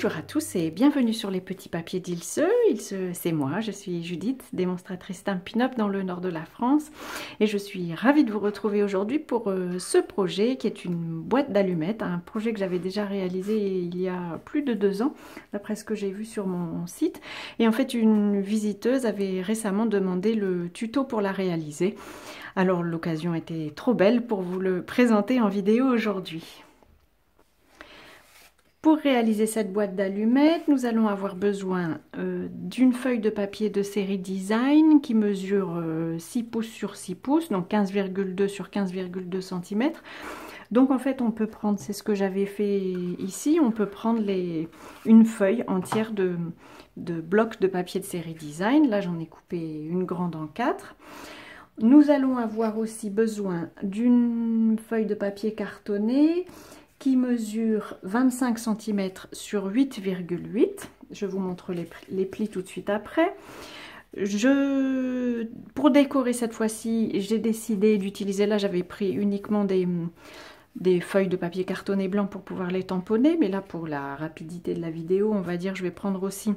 Bonjour à tous et bienvenue sur les petits papiers d'Ilse. C'est moi, je suis Judith, démonstratrice Stampin' Up dans le nord de la France. Et je suis ravie de vous retrouver aujourd'hui pour ce projet qui est une boîte d'allumettes. Un projet que j'avais déjà réalisé il y a plus de 2 ans, d'après ce que j'ai vu sur mon site. Et en fait, une visiteuse avait récemment demandé le tuto pour la réaliser. Alors l'occasion était trop belle pour vous le présenter en vidéo aujourd'hui. Pour réaliser cette boîte d'allumettes, nous allons avoir besoin d'une feuille de papier de série Design qui mesure 6 pouces sur 6 pouces, donc 15,2 sur 15,2 cm. Donc en fait on peut prendre, c'est ce que j'avais fait ici, on peut prendre une feuille entière de blocs de papier de série Design. Là j'en ai coupé une grande en 4. Nous allons avoir aussi besoin d'une feuille de papier cartonné qui mesure 25 cm sur 8,8. Je vous montre les plis tout de suite après. Pour décorer cette fois-ci, j'ai décidé d'utiliser, là j'avais pris uniquement des feuilles de papier cartonné blanc pour pouvoir les tamponner, mais là pour la rapidité de la vidéo, on va dire je vais prendre aussi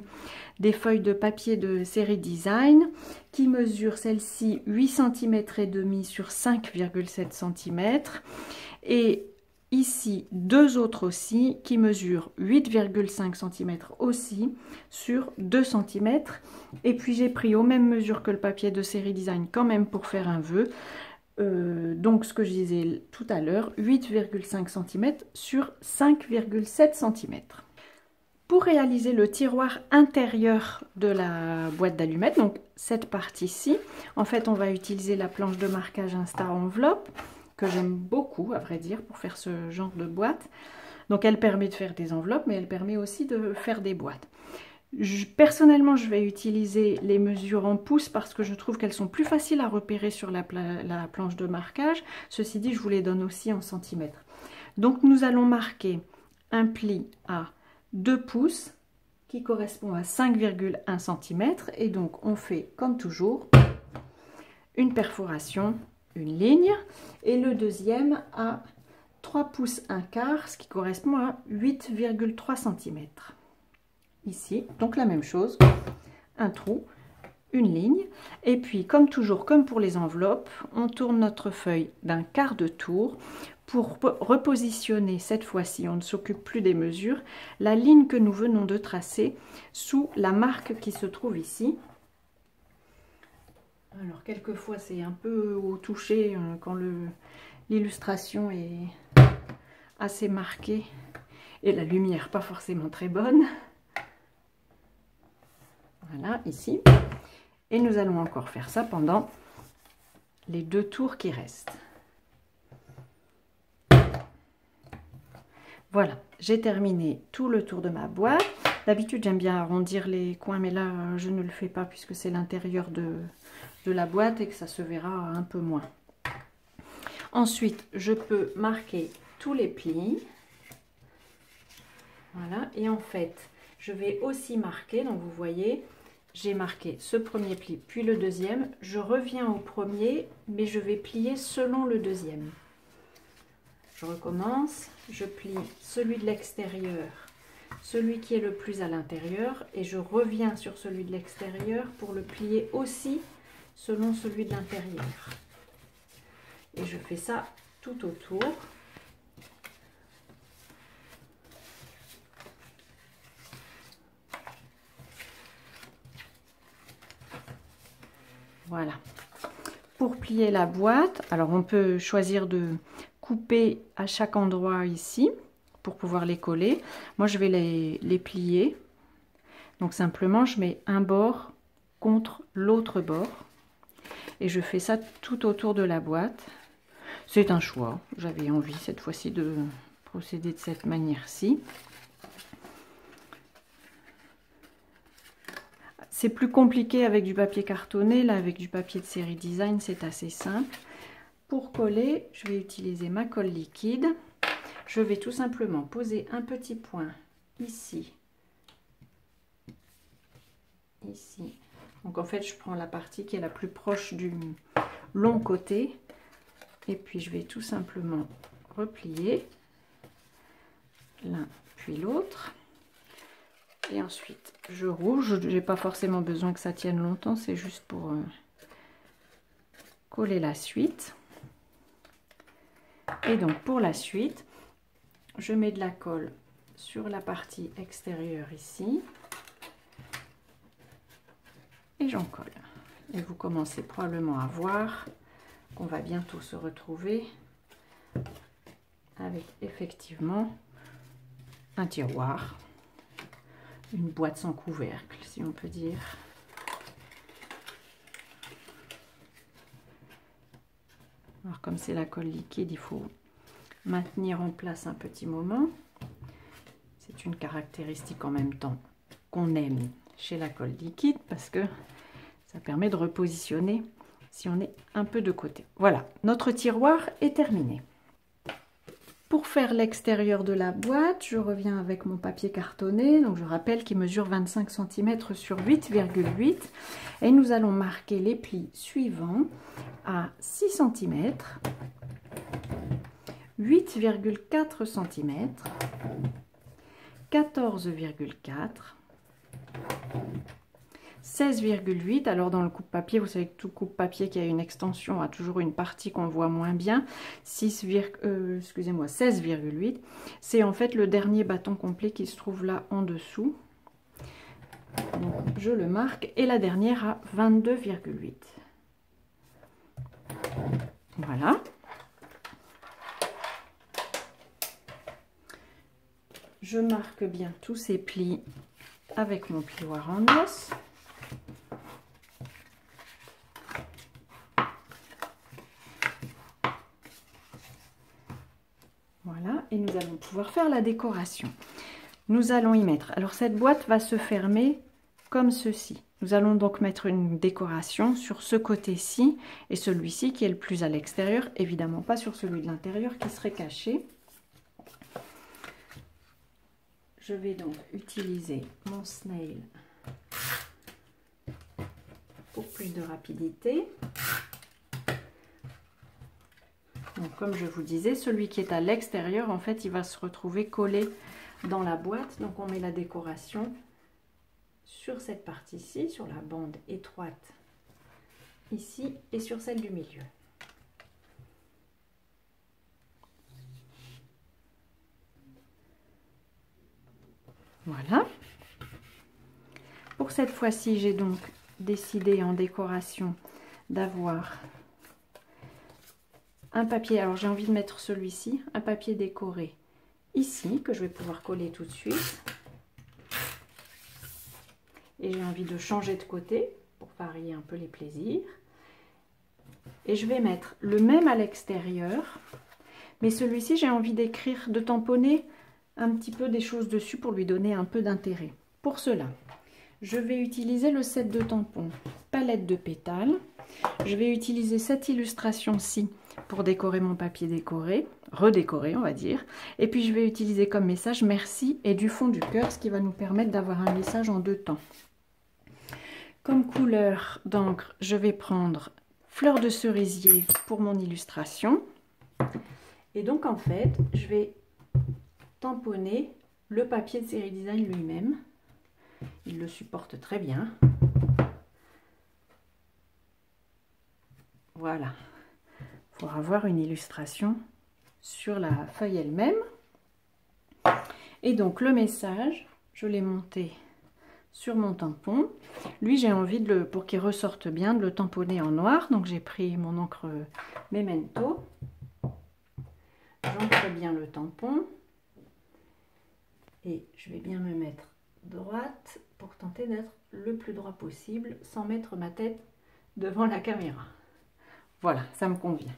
des feuilles de papier de série Design qui mesurent celle-ci 8 cm et demi sur 5,7 cm et ici, 2 autres aussi qui mesurent 8,5 cm aussi sur 2 cm. Et puis j'ai pris aux mêmes mesures que le papier de série Design quand même pour faire un vœu. Donc ce que je disais tout à l'heure, 8,5 cm sur 5,7 cm. Pour réaliser le tiroir intérieur de la boîte d'allumettes, donc cette partie-ci, en fait on va utiliser la planche de marquage Insta Enveloppe, que j'aime beaucoup à vrai dire pour faire ce genre de boîte. Donc elle permet de faire des enveloppes mais elle permet aussi de faire des boîtes. Personnellement je vais utiliser les mesures en pouces parce que je trouve qu'elles sont plus faciles à repérer sur la planche de marquage. Ceci dit je vous les donne aussi en centimètres. Donc nous allons marquer un pli à 2 pouces qui correspond à 5,1 cm et donc on fait comme toujours une perforation, une ligne, et le deuxième à 3 pouces 1 quart, ce qui correspond à 8,3 cm. Ici, donc la même chose, un trou, une ligne, et puis comme toujours, comme pour les enveloppes, on tourne notre feuille d'un quart de tour pour repositionner cette fois-ci, on ne s'occupe plus des mesures, la ligne que nous venons de tracer sous la marque qui se trouve ici. Alors quelquefois c'est un peu au toucher quand l'illustration est assez marquée et la lumière pas forcément très bonne. Voilà, ici. Et nous allons encore faire ça pendant les 2 tours qui restent. Voilà, j'ai terminé tout le tour de ma boîte. D'habitude j'aime bien arrondir les coins, mais là je ne le fais pas puisque c'est l'intérieur de la boîte et que ça se verra un peu moins. Ensuite, je peux marquer tous les plis. Voilà, et en fait, je vais aussi marquer, donc vous voyez, j'ai marqué ce premier pli, puis le deuxième. Je reviens au premier, mais je vais plier selon le deuxième. Je recommence, je plie celui de l'extérieur, celui qui est le plus à l'intérieur, et je reviens sur celui de l'extérieur pour le plier aussi selon celui de l'intérieur. Et je fais ça tout autour. Voilà. Pour plier la boîte, alors on peut choisir de couper à chaque endroit ici pour pouvoir les coller. Moi je vais les plier. Donc simplement je mets un bord contre l'autre bord. Et je fais ça tout autour de la boîte. C'est un choix. J'avais envie cette fois-ci de procéder de cette manière-ci. C'est plus compliqué avec du papier cartonné. Là, avec du papier de série Design, c'est assez simple. Pour coller, je vais utiliser ma colle liquide. Je vais tout simplement poser un petit point ici. Ici. Donc en fait, je prends la partie qui est la plus proche du long côté. Et puis je vais tout simplement replier l'un puis l'autre. Et ensuite, je roule. Je n'ai pas forcément besoin que ça tienne longtemps, c'est juste pour coller la suite. Et donc, pour la suite, je mets de la colle sur la partie extérieure ici. Et j'en colle. Et vous commencez probablement à voir qu'on va bientôt se retrouver avec effectivement un tiroir, une boîte sans couvercle, si on peut dire. Alors comme c'est la colle liquide, il faut maintenir en place un petit moment. C'est une caractéristique en même temps qu'on aime chez la colle liquide parce que ça permet de repositionner si on est un peu de côté. Voilà, notre tiroir est terminé. Pour faire l'extérieur de la boîte, je reviens avec mon papier cartonné. Donc je rappelle qu'il mesure 25 cm sur 8,8 et nous allons marquer les plis suivants à 6 cm, 8,4 cm, 14,4, 16,8. Alors dans le coupe-papier, vous savez que tout coupe-papier qui a une extension a toujours une partie qu'on voit moins bien. 16,8. C'est en fait le dernier bâton complet qui se trouve là en dessous. Donc je le marque. Et la dernière à 22,8. Voilà. Je marque bien tous ces plis avec mon plioir en os. Voilà, et nous allons pouvoir faire la décoration. Nous allons y mettre, alors cette boîte va se fermer comme ceci. Nous allons donc mettre une décoration sur ce côté-ci et celui-ci qui est le plus à l'extérieur, évidemment pas sur celui de l'intérieur qui serait caché. Je vais donc utiliser mon snail pour plus de rapidité. Donc, comme je vous disais, celui qui est à l'extérieur, en fait, il va se retrouver collé dans la boîte. Donc, on met la décoration sur cette partie-ci, sur la bande étroite ici et sur celle du milieu. Voilà. Pour cette fois-ci, j'ai donc décidé en décoration d'avoir un papier, alors j'ai envie de mettre celui-ci, un papier décoré ici, que je vais pouvoir coller tout de suite. Et j'ai envie de changer de côté pour varier un peu les plaisirs. Et je vais mettre le même à l'extérieur, mais celui-ci j'ai envie d'écrire, de tamponner un petit peu des choses dessus pour lui donner un peu d'intérêt. Pour cela, je vais utiliser le set de tampons palette de pétales. Je vais utiliser cette illustration-ci pour décorer mon papier décoré, redécorer on va dire. Et puis je vais utiliser comme message merci et du fond du cœur, ce qui va nous permettre d'avoir un message en deux temps. Comme couleur d'encre, je vais prendre fleur de cerisier pour mon illustration. Et donc en fait, je vais tamponner le papier de Série Design lui-même. Il le supporte très bien. Voilà. Pour avoir une illustration sur la feuille elle-même. Et donc le message, je l'ai monté sur mon tampon. Lui, j'ai envie de pour qu'il ressorte bien, de le tamponner en noir. Donc j'ai pris mon encre Memento. J'ancre bien le tampon. Et je vais bien me mettre droite pour tenter d'être le plus droit possible sans mettre ma tête devant la caméra. Voilà, ça me convient.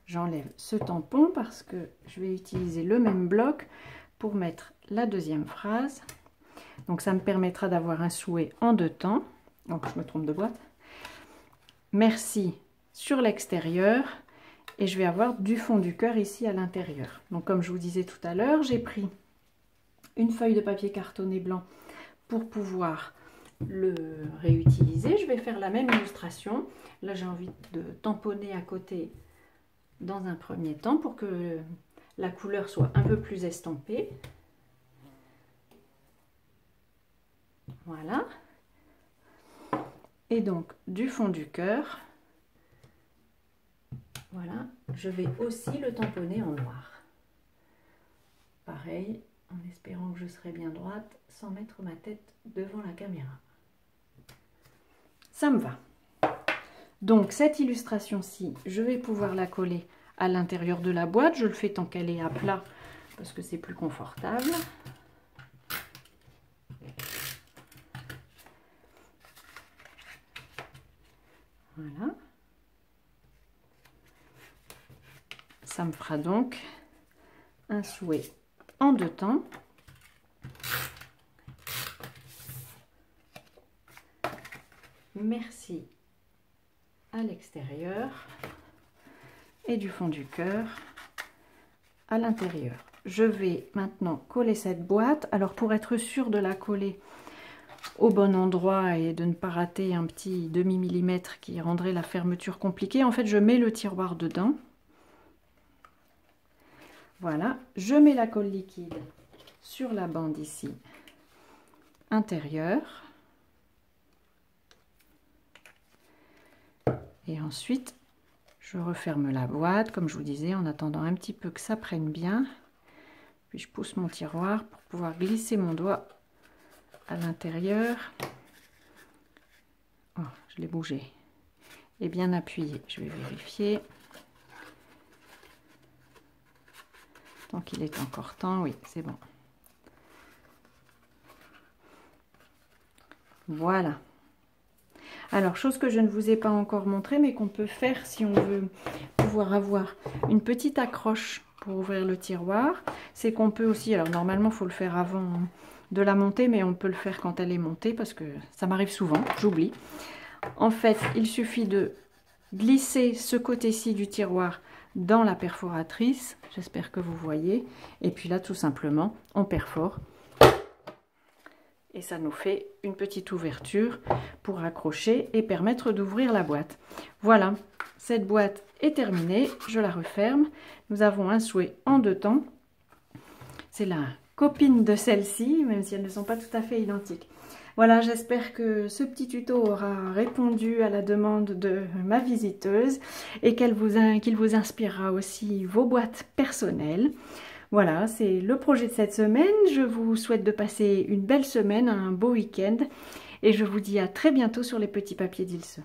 J'enlève ce tampon parce que je vais utiliser le même bloc pour mettre la deuxième phrase. Donc ça me permettra d'avoir un souhait en deux temps. Donc je me trompe de boîte. Merci sur l'extérieur. Et je vais avoir du fond du cœur ici à l'intérieur. Donc comme je vous disais tout à l'heure, j'ai pris une feuille de papier cartonné blanc pour pouvoir le réutiliser. Je vais faire la même illustration. Là j'ai envie de tamponner à côté dans un premier temps pour que la couleur soit un peu plus estampée. Voilà. Et donc du fond du cœur, voilà, je vais aussi le tamponner en noir. Pareil, en espérant que je serai bien droite sans mettre ma tête devant la caméra. Ça me va. Donc cette illustration-ci, je vais pouvoir la coller à l'intérieur de la boîte. Je le fais tant qu'elle est à plat parce que c'est plus confortable. Voilà. Ça me fera donc un souhait en 2 temps. Merci à l'extérieur et du fond du cœur à l'intérieur. Je vais maintenant coller cette boîte. Alors pour être sûr de la coller au bon endroit et de ne pas rater un petit demi-millimètre qui rendrait la fermeture compliquée, en fait je mets le tiroir dedans. Voilà, je mets la colle liquide sur la bande ici intérieure. Et ensuite, je referme la boîte, comme je vous disais, en attendant un petit peu que ça prenne bien. Puis je pousse mon tiroir pour pouvoir glisser mon doigt à l'intérieur. Oh, je l'ai bougé. Et bien appuyé, je vais vérifier. Tant qu'il est encore temps, oui, c'est bon. Voilà. Alors, chose que je ne vous ai pas encore montré, mais qu'on peut faire si on veut pouvoir avoir une petite accroche pour ouvrir le tiroir, c'est qu'on peut aussi, alors normalement, il faut le faire avant de la monter, mais on peut le faire quand elle est montée, parce que ça m'arrive souvent, j'oublie. En fait, il suffit de glisser ce côté-ci du tiroir dans la perforatrice, j'espère que vous voyez, et puis là, tout simplement, on perfore. Et ça nous fait une petite ouverture pour accrocher et permettre d'ouvrir la boîte. Voilà, cette boîte est terminée. Je la referme. Nous avons un souhait en 2 temps. C'est la copine de celle-ci, même si elles ne sont pas tout à fait identiques. Voilà, j'espère que ce petit tuto aura répondu à la demande de ma visiteuse et qu'il vous inspirera aussi vos boîtes personnelles. Voilà, c'est le projet de cette semaine. Je vous souhaite de passer une belle semaine, un beau week-end. Et je vous dis à très bientôt sur les petits papiers d'Ilse.